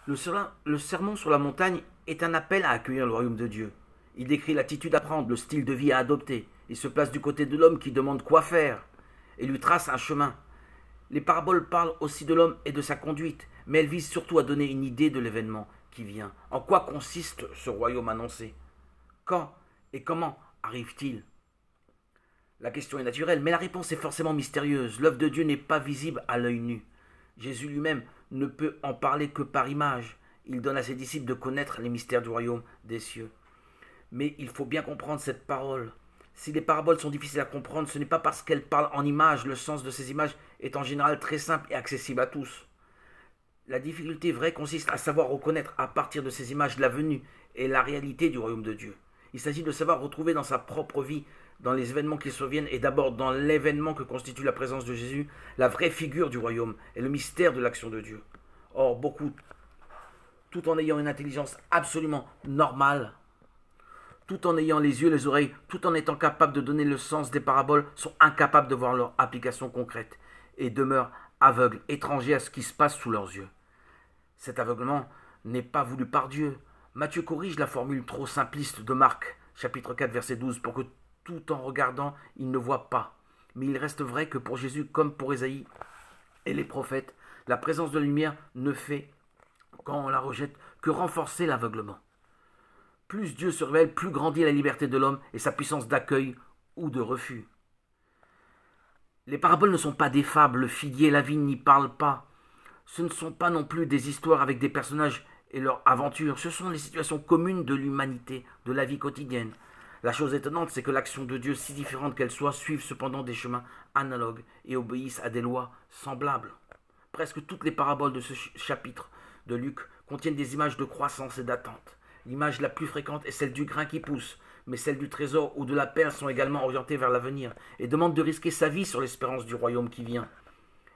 Le sermon sur la montagne est un appel à accueillir le royaume de Dieu. Il décrit l'attitude à prendre, le style de vie à adopter. Il se place du côté de l'homme qui demande quoi faire et lui trace un chemin. Les paraboles parlent aussi de l'homme et de sa conduite, mais elles visent surtout à donner une idée de l'événement qui vient. En quoi consiste ce royaume annoncé? Quand et comment arrive-t-il? La question est naturelle, mais la réponse est forcément mystérieuse. L'œuvre de Dieu n'est pas visible à l'œil nu. Jésus lui-même ne peut en parler que par image. Il donne à ses disciples de connaître les mystères du royaume des cieux. Mais il faut bien comprendre cette parole. Si les paraboles sont difficiles à comprendre, ce n'est pas parce qu'elles parlent en images. Le sens de ces images est en général très simple et accessible à tous. La difficulté vraie consiste à savoir reconnaître à partir de ces images la venue et la réalité du royaume de Dieu. Il s'agit de savoir retrouver dans sa propre vie, dans les événements qui surviennent et d'abord dans l'événement que constitue la présence de Jésus, la vraie figure du royaume et le mystère de l'action de Dieu. Or, beaucoup, tout en ayant une intelligence absolument normale, tout en ayant les yeux, les oreilles, tout en étant capables de donner le sens des paraboles, sont incapables de voir leur application concrète et demeurent aveugles, étrangers à ce qui se passe sous leurs yeux. Cet aveuglement n'est pas voulu par Dieu. Matthieu corrige la formule trop simpliste de Marc, chapitre 4, verset 12, pour que tout en regardant, il ne voit pas. Mais il reste vrai que pour Jésus, comme pour Ésaïe et les prophètes, la présence de la lumière ne fait, quand on la rejette, que renforcer l'aveuglement. Plus Dieu se révèle, plus grandit la liberté de l'homme et sa puissance d'accueil ou de refus. Les paraboles ne sont pas des fables, le figuier et la vigne n'y parlent pas. Ce ne sont pas non plus des histoires avec des personnages et leurs aventures, ce sont les situations communes de l'humanité, de la vie quotidienne. La chose étonnante, c'est que l'action de Dieu, si différente qu'elle soit, suive cependant des chemins analogues et obéissent à des lois semblables. Presque toutes les paraboles de ce chapitre de Luc contiennent des images de croissance et d'attente. L'image la plus fréquente est celle du grain qui pousse, mais celles du trésor ou de la perle sont également orientées vers l'avenir et demandent de risquer sa vie sur l'espérance du royaume qui vient.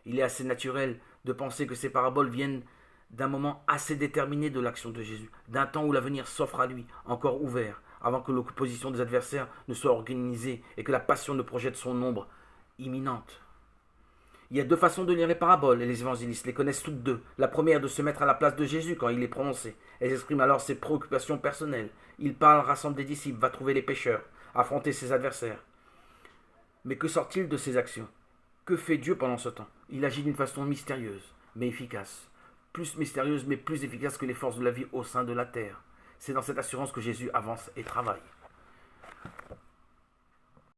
Il est assez naturel de penser que ces paraboles viennent d'un moment assez déterminé de l'action de Jésus, d'un temps où l'avenir s'offre à lui, encore ouvert, avant que l'opposition des adversaires ne soit organisée et que la passion ne projette son ombre imminente. Il y a deux façons de lire les paraboles, et les évangélistes les connaissent toutes deux. La première de se mettre à la place de Jésus quand il les prononce. Elles expriment alors ses préoccupations personnelles. Il parle, rassemble des disciples, va trouver les pécheurs, affronter ses adversaires. Mais que sort-il de ces actions? Que fait Dieu pendant ce temps? Il agit d'une façon mystérieuse, mais efficace. Plus mystérieuse, mais plus efficace que les forces de la vie au sein de la terre. C'est dans cette assurance que Jésus avance et travaille.